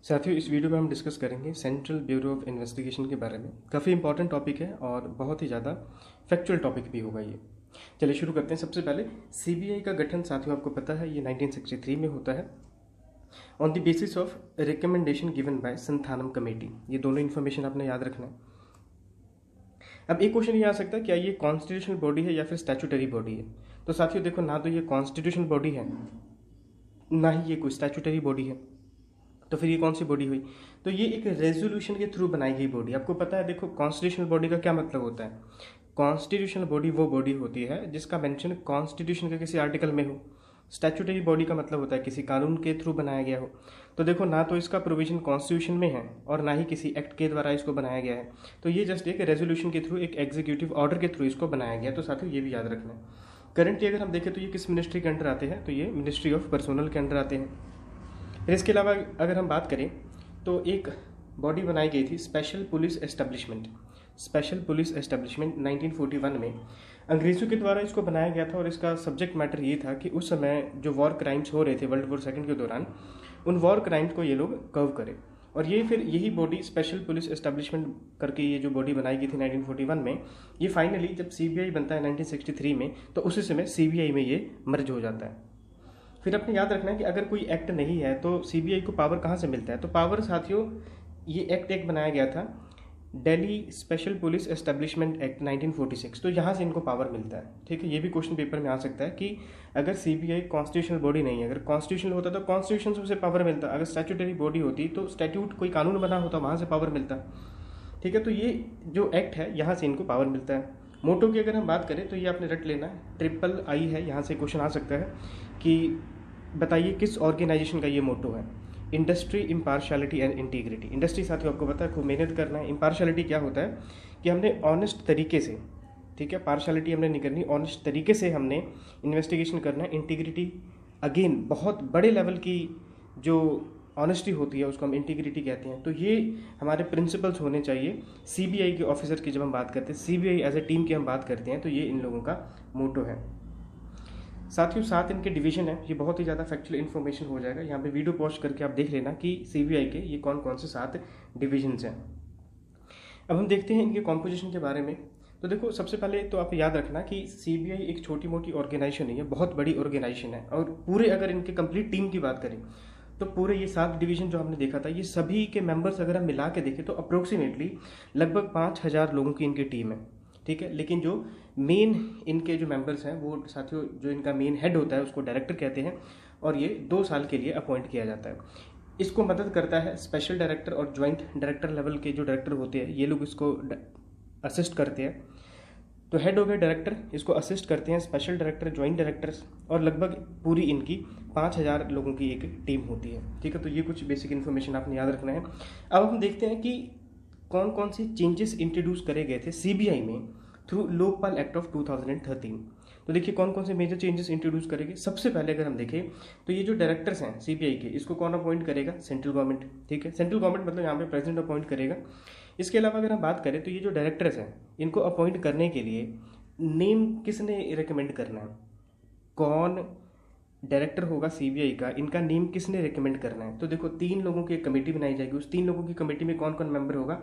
साथियों, इस वीडियो में हम डिस्कस करेंगे सेंट्रल ब्यूरो ऑफ इन्वेस्टिगेशन के बारे में। काफ़ी इंपॉर्टेंट टॉपिक है और बहुत ही ज़्यादा फैक्चुअल टॉपिक भी होगा ये। चलिए शुरू करते हैं। सबसे पहले सीबीआई का गठन साथियों आपको पता है ये 1963 में होता है on the basis of recommendation given by Santhanam committee. ये दोनों इन्फॉर्मेशन आपने याद रखना है। अब एक क्वेश्चन ये आ सकता है, क्या ये कॉन्स्टिट्यूशनल बॉडी है या फिर स्टैट्यूटरी बॉडी है? तो साथियों देखो, ना तो ये कॉन्स्टिट्यूशनल बॉडी है ना ही ये कोई स्टैट्यूटरी बॉडी है। तो फिर ये कौन सी बॉडी हुई? तो ये एक रेजोल्यूशन के थ्रू बनाई गई बॉडी। आपको पता है, देखो कॉन्स्टिट्यूशनल बॉडी का क्या मतलब होता है। कॉन्स्टिट्यूशनल बॉडी वो बॉडी होती है जिसका मेंशन कॉन्स्टिट्यूशन के किसी आर्टिकल में हो। स्टैट्यूटरी बॉडी का मतलब होता है किसी कानून के थ्रू बनाया गया हो। तो देखो, ना तो इसका प्रोविजन कॉन्स्टिट्यूशन में है और ना ही किसी एक्ट के द्वारा इसको बनाया गया है। तो ये जस्ट एक रेजोल्यूशन के थ्रू, एक एग्जीक्यूटिव ऑर्डर के थ्रू इसको बनाया गया। तो साथियों ये भी याद रखना है। करंटली अगर हम देखें तो ये किस मिनिस्ट्री के अंडर आते हैं? तो ये मिनिस्ट्री ऑफ पर्सनल के अंडर आते हैं। फिर इसके अलावा अगर हम बात करें तो एक बॉडी बनाई गई थी special police establishment. Special police establishment 1941 में अंग्रेज़ों के द्वारा इसको बनाया गया था और इसका सब्जेक्ट मैटर ये था कि उस समय जो वॉर क्राइम्स हो रहे थे वर्ल्ड वॉर सेकंड के दौरान, उन वॉर क्राइम्स को ये लोग कर्व करें। और ये फिर यही बॉडी स्पेशल पुलिस एस्टेब्लिशमेंट करके ये जो बॉडी बनाई गई थी 1941 में, ये फाइनली जब सीबीआई बनता है 1963 में, तो उसी समय सीबीआई में ये मर्ज हो जाता है। फिर अपने याद रखना है कि अगर कोई एक्ट नहीं है तो सीबीआई को पावर कहाँ से मिलता है? तो पावर साथियों, ये एक्ट एक बनाया गया था Delhi special police establishment act 1946। तो यहाँ से इनको पावर मिलता है। ठीक है, ये भी क्वेश्चन पेपर में आ सकता है कि अगर सीबीआई कॉन्स्टिट्यूशनल बॉडी नहीं है, अगर कॉन्स्टिट्यूशनल होता तो कॉन्स्टिट्यूशन से उसे पावर मिलता, अगर स्टैट्यूटरी बॉडी होती तो स्टैट्यूट कोई कानून बना होता वहाँ से पावर मिलता। ठीक है, तो ये जो एक्ट है यहाँ से इनको पावर मिलता है। मोटो की अगर हम बात करें तो ये आपने रट लेना है, III है। यहाँ से क्वेश्चन आ सकता है कि बताइए किस ऑर्गेनाइजेशन का ये मोटो है? Industry, impartiality and integrity. Industry साथियों आपको पता है खूब मेहनत करना है। इम्पार्शलिटी क्या होता है कि हमने ऑनेस्ट तरीके से, ठीक है, पार्शलिटी हमने नहीं करनी, ऑनेस्ट तरीके से हमने इन्वेस्टिगेशन करना है। इंटीग्रिटी अगेन बहुत बड़े लेवल की जो ऑनेस्टी होती है उसको हम इंटीग्रिटी कहते हैं। तो ये हमारे प्रिंसिपल्स होने चाहिए सीबीआई के ऑफिसर की। जब हम बात करते हैं सीबीआई एज ए टीम की हम बात करते हैं, तो ये इन लोगों का मोटो है। साथियों 7 इनके डिवीजन है। ये बहुत ही ज़्यादा फैक्चुअल इन्फॉर्मेशन हो जाएगा। यहाँ पे वीडियो पॉज करके आप देख लेना कि सीबीआई के ये कौन कौन से 7 डिवीजन्स हैं। अब हम देखते हैं इनके कॉम्पोजिशन के बारे में। तो देखो, सबसे पहले तो आप याद रखना कि सीबीआई एक छोटी मोटी ऑर्गेनाइजेशन नहीं है, बहुत बड़ी ऑर्गेनाइजेशन है। और पूरे अगर इनके कंप्लीट टीम की बात करें तो पूरे ये 7 डिवीजन जो हमने देखा था, ये सभी के मेंबर्स अगर हम मिला के देखें तो अप्रोक्सीमेटली लगभग 5000 लोगों की इनकी टीम है। ठीक है, लेकिन जो मेन इनके जो मेंबर्स हैं वो साथियों, जो इनका मेन हेड होता है उसको डायरेक्टर कहते हैं और ये 2 साल के लिए अपॉइंट किया जाता है। इसको मदद करता है स्पेशल डायरेक्टर और ज्वाइंट डायरेक्टर लेवल के जो डायरेक्टर होते हैं, ये लोग इसको असिस्ट करते हैं। तो हेड हो गए डायरेक्टर, इसको असिस्ट करते हैं स्पेशल डायरेक्टर, ज्वाइंट डायरेक्टर्स, और लगभग पूरी इनकी 5000 लोगों की एक टीम होती है। ठीक है, तो ये कुछ बेसिक इन्फॉर्मेशन आपने याद रखना है। अब हम देखते हैं कि कौन कौन से चेंजेस इंट्रोड्यूस करे गए थे सीबीआई में थ्रू लोकपाल एक्ट ऑफ 2013। तो देखिए कौन कौन से मेजर चेंजेस इंट्रोड्यूस करेंगे। सबसे पहले अगर हम देखें तो ये जो डायरेक्टर्स हैं सीबीआई के, इसको कौन अपॉइंट करेगा? Central government. ठीक है, सेंट्रल गवर्नमेंट मतलब यहाँ पे प्रेसिडेंट अपॉइंट करेगा। इसके अलावा अगर हम बात करें तो ये जो डायरेक्टर्स हैं इनको अपॉइंट करने के लिए नेम किसने रिकमेंड करना है? कौन डायरेक्टर होगा सीबीआई का, इनका नेम किसने रिकमेंड करना है? तो देखो 3 लोगों की एक कमेटी बनाई जाएगी। उस 3 लोगों की कमेटी में कौन कौन मेंबर होगा?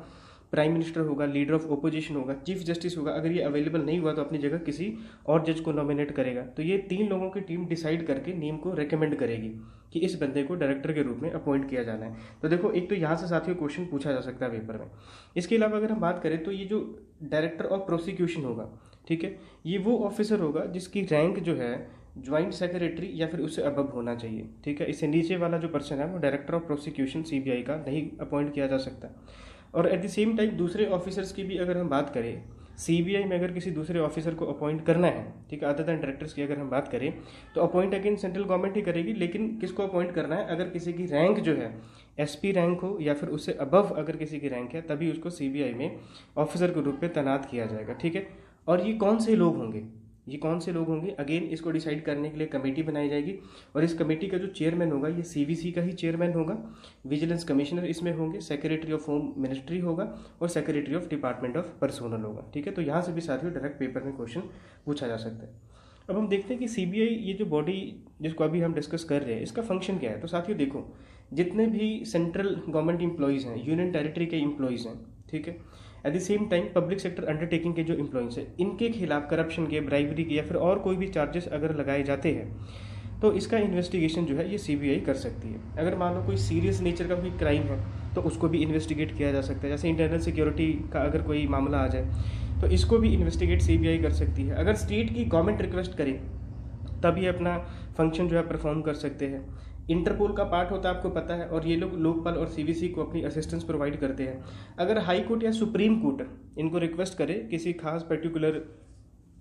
प्राइम मिनिस्टर होगा, लीडर ऑफ ओपोजिशन होगा, चीफ जस्टिस होगा। अगर ये अवेलेबल नहीं हुआ तो अपनी जगह किसी और जज को नॉमिनेट करेगा। तो ये 3 लोगों की टीम डिसाइड करके नेम को रिकमेंड करेगी कि इस बंदे को डायरेक्टर के रूप में अपॉइंट किया जाना है। तो देखो, एक तो यहाँ से साथियों क्वेश्चन पूछा जा सकता है पेपर में। इसके अलावा अगर हम बात करें तो ये जो डायरेक्टर ऑफ प्रोसिक्यूशन होगा, ठीक है, ये वो ऑफिसर होगा जिसकी रैंक जो है ज्वाइंट सेक्रेटरी या फिर उससे अबव होना चाहिए। ठीक है, इससे नीचे वाला जो पर्सन है वो डायरेक्टर ऑफ प्रोसिक्यूशन सीबीआई का नहीं अपॉइंट किया जा सकता। और एट द सेम टाइम दूसरे ऑफिसर्स की भी अगर हम बात करें, सीबीआई में अगर किसी दूसरे ऑफिसर को अपॉइंट करना है, ठीक है, अदर देन डायरेक्टर्स की अगर हम बात करें तो अपॉइंट अगेन सेंट्रल गवर्नमेंट ही करेगी। लेकिन किसको अपॉइंट करना है? अगर किसी की रैंक जो है एसपी रैंक हो या फिर उससे अबव अगर किसी की रैंक है, तभी उसको सीबीआई में ऑफिसर के रूप में तैनात किया जाएगा। ठीक है, और ये कौन से लोग होंगे? ये कौन से लोग होंगे? अगेन इसको डिसाइड करने के लिए कमेटी बनाई जाएगी और इस कमेटी का जो चेयरमैन होगा ये सीवीसी का ही चेयरमैन होगा। विजिलेंस कमिश्नर इसमें होंगे, सेक्रेटरी ऑफ होम मिनिस्ट्री होगा और secretary of department of personnel होगा। ठीक है, तो यहाँ से भी साथियों डायरेक्ट पेपर में क्वेश्चन पूछा जा सकता है। अब हम देखते हैं कि सीबीआई ये जो बॉडी जिसको अभी हम डिस्कस कर रहे हैं इसका फंक्शन क्या है। तो साथियों देखो, जितने भी सेंट्रल गवर्नमेंट एम्प्लॉयज़ हैं, यूनियन टेरिटरी के एम्प्लॉयज़ हैं, ठीक है, at the same time public sector undertaking के जो एम्प्लॉयज़ हैं, इनके खिलाफ करप्शन के, ब्राइबरी के या फिर और कोई भी चार्जेस अगर लगाए जाते हैं तो इसका इन्वेस्टिगेशन जो है ये सीबीआई कर सकती है। अगर मान लो कोई सीरियस नेचर का कोई क्राइम है तो उसको भी इन्वेस्टिगेट किया जा सकता है। जैसे इंटरनल सिक्योरिटी का अगर कोई मामला आ जाए तो इसको भी इन्वेस्टिगेट सीबीआई कर सकती है। अगर स्टेट की गवर्नमेंट रिक्वेस्ट करे तब ये अपना फंक्शन जो है परफॉर्म कर सकते हैं। इंटरपोल का पार्ट होता है, आपको पता है, और ये लोग लोकपाल और सीवीसी को अपनी असिस्टेंस प्रोवाइड करते हैं। अगर हाई कोर्ट या सुप्रीम कोर्ट इनको रिक्वेस्ट करे किसी खास पर्टिकुलर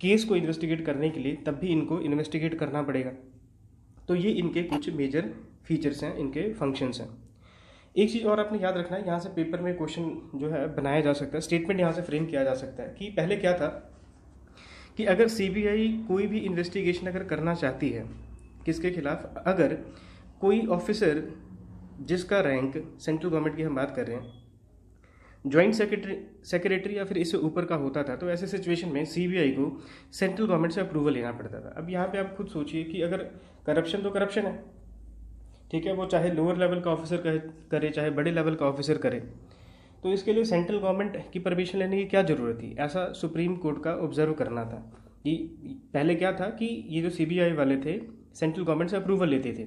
केस को इन्वेस्टिगेट करने के लिए, तब भी इनको इन्वेस्टिगेट करना पड़ेगा। तो ये इनके कुछ मेजर फीचर्स हैं, इनके फंक्शंस हैं। एक चीज़ और आपने याद रखना है, यहाँ से पेपर में क्वेश्चन जो है बनाया जा सकता है, स्टेटमेंट यहाँ से फ्रेम किया जा सकता है कि पहले क्या था कि अगर सीबीआई कोई भी इन्वेस्टिगेशन अगर करना चाहती है किसके खिलाफ, अगर कोई ऑफिसर जिसका रैंक सेंट्रल गवर्नमेंट की हम बात कर रहे हैं ज्वाइंट सेक्रेटरी या फिर इससे ऊपर का होता था, तो ऐसे सिचुएशन में सीबीआई को सेंट्रल गवर्नमेंट से अप्रूवल लेना पड़ता था। अब यहाँ पे आप खुद सोचिए कि अगर करप्शन तो करप्शन है, ठीक है, वो चाहे लोअर लेवल का ऑफिसर करे चाहे बड़े लेवल का ऑफिसर करे, तो इसके लिए सेंट्रल गवर्नमेंट की परमिशन लेने की क्या ज़रूरत थी। ऐसा सुप्रीम कोर्ट का ऑब्जर्व करना था कि पहले क्या था कि ये जो सीबीआई वाले थे सेंट्रल गवर्नमेंट से अप्रूवल लेते थे।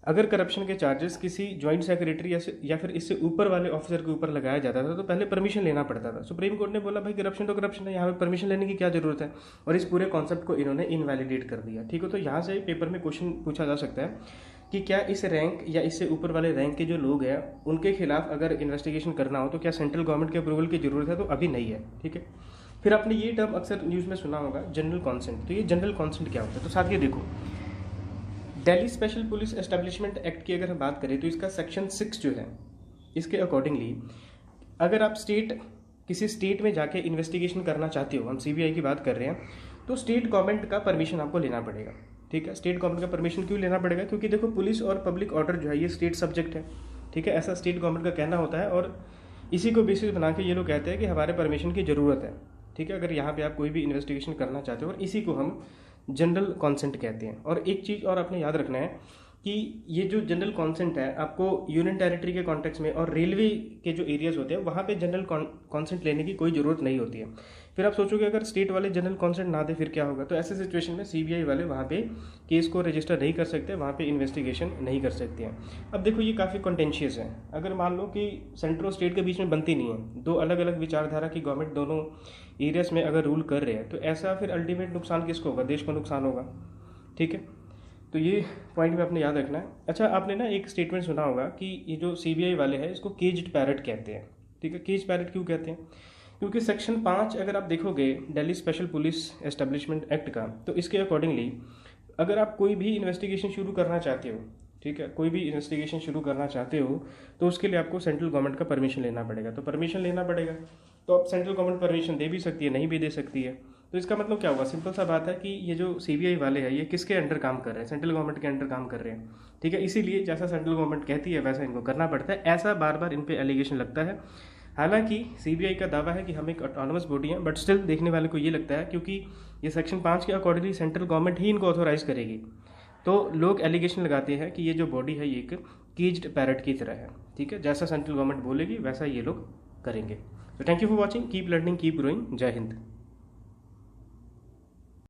अगर करप्शन के चार्जेस किसी ज्वाइंट सेक्रेटरी या फिर इससे ऊपर वाले ऑफिसर के ऊपर लगाया जाता था तो पहले परमिशन लेना पड़ता था। सुप्रीम कोर्ट ने बोला भाई करप्शन तो करप्शन है, यहाँ पे परमिशन लेने की क्या जरूरत है, और इस पूरे कॉन्सेप्ट को इन्होंने इनवैलिडेट कर दिया। ठीक है, तो यहाँ से पेपर में क्वेश्चन पूछा जा सकता है कि क्या इस रैंक या इससे ऊपर वाले रैंक के जो लोग हैं उनके खिलाफ अगर इन्वेस्टिगेशन करना हो तो क्या सेंट्रल गवर्नमेंट के अप्रूवल की जरूरत है, तो अभी नहीं है। ठीक है, फिर आपने ये टर्म अक्सर न्यूज़ में सुना होगा जनरल कॉन्सेंट। तो ये जनरल कॉन्सेंट क्या होता है, तो साथ ये देखो Delhi special police establishment act की अगर हम बात करें तो इसका सेक्शन 6 जो है इसके अकॉर्डिंगली अगर आप किसी स्टेट में जाके इन्वेस्टिगेशन करना चाहते हो, हम सीबीआई की बात कर रहे हैं, तो स्टेट गवर्नमेंट का परमिशन आपको लेना पड़ेगा। ठीक है, स्टेट गवर्नमेंट का परमिशन क्यों लेना पड़ेगा, क्योंकि देखो पुलिस और पब्लिक ऑर्डर जो है ये स्टेट सब्जेक्ट है। ठीक है, ऐसा स्टेट गवर्नमेंट का कहना होता है और इसी को बेसिस बना के ये लोग कहते हैं कि हमारे परमिशन की ज़रूरत है। ठीक है, अगर यहाँ पे आप कोई भी इन्वेस्टिगेशन करना चाहते हो, और इसी को हम जनरल कॉन्सेंट कहते हैं। और एक चीज़ और आपने याद रखना है कि ये जो जनरल कॉन्सेंट है आपको यूनियन टेरिटरी के कॉन्टेक्स्ट में और रेलवे के जो एरियाज होते हैं वहाँ पे जनरल कॉन्सेंट लेने की कोई ज़रूरत नहीं होती है। फिर आप सोचोगे अगर स्टेट वाले जनरल कॉन्सेंट ना दे फिर क्या होगा, तो ऐसे सिचुएशन में सीबीआई वाले वहाँ पे केस को रजिस्टर नहीं कर सकते, वहाँ पे इन्वेस्टिगेशन नहीं कर सकते हैं। अब देखो ये काफ़ी कॉन्टेंशियस है। अगर मान लो कि सेंट्रल और स्टेट के बीच में बनती नहीं है, दो अलग अलग विचारधारा की गवर्नमेंट दोनों एरियाज में अगर रूल कर रहे हैं, तो ऐसा फिर अल्टीमेट नुकसान किसको होगा, देश को नुकसान होगा। ठीक है, तो ये पॉइंट में आपने याद रखना है। अच्छा, आपने ना एक स्टेटमेंट सुना होगा कि ये जो सीबीआई वाले हैं इसको केज्ड पैरट कहते हैं। ठीक है, केज पैरट क्यों कहते हैं, क्योंकि सेक्शन 5 अगर आप देखोगे Delhi special police establishment act का, तो इसके अकॉर्डिंगली अगर आप कोई भी इन्वेस्टिगेशन शुरू करना चाहते हो, ठीक है, कोई भी इन्वेस्टिगेशन शुरू करना चाहते हो तो उसके लिए आपको सेंट्रल गवर्नमेंट का परमिशन लेना पड़ेगा। तो परमिशन लेना पड़ेगा तो अब सेंट्रल गवर्नमेंट परमिशन दे भी सकती है, नहीं भी दे सकती है। तो इसका मतलब क्या होगा, सिंपल सा बात है कि ये जो सीबीआई वाले हैं ये किसके अंडर काम कर रहे हैं, सेंट्रल गवर्नमेंट के अंडर काम कर रहे हैं। ठीक है, इसीलिए जैसा सेंट्रल गवर्नमेंट कहती है वैसा इनको करना पड़ता है। ऐसा बार बार इन पे एलिगेशन लगता है। हालांकि सीबीआई का दावा है कि हम एक ऑटोनमस बॉडी हैं, बट स्टिल देखने वाले को ये लगता है क्योंकि ये सेक्शन 5 के अकॉर्डिंगली सेंट्रल गवर्नमेंट ही इनको ऑथोराइज करेगी, तो लोग एलिगेशन लगाते हैं कि ये जो बॉडी है ये एक केज्ड पैरट की तरह है। ठीक है, जैसा सेंट्रल गवर्नमेंट बोलेगी वैसा ये लोग करेंगे। तो thank you for watching, keep learning, keep growing, जय हिंद।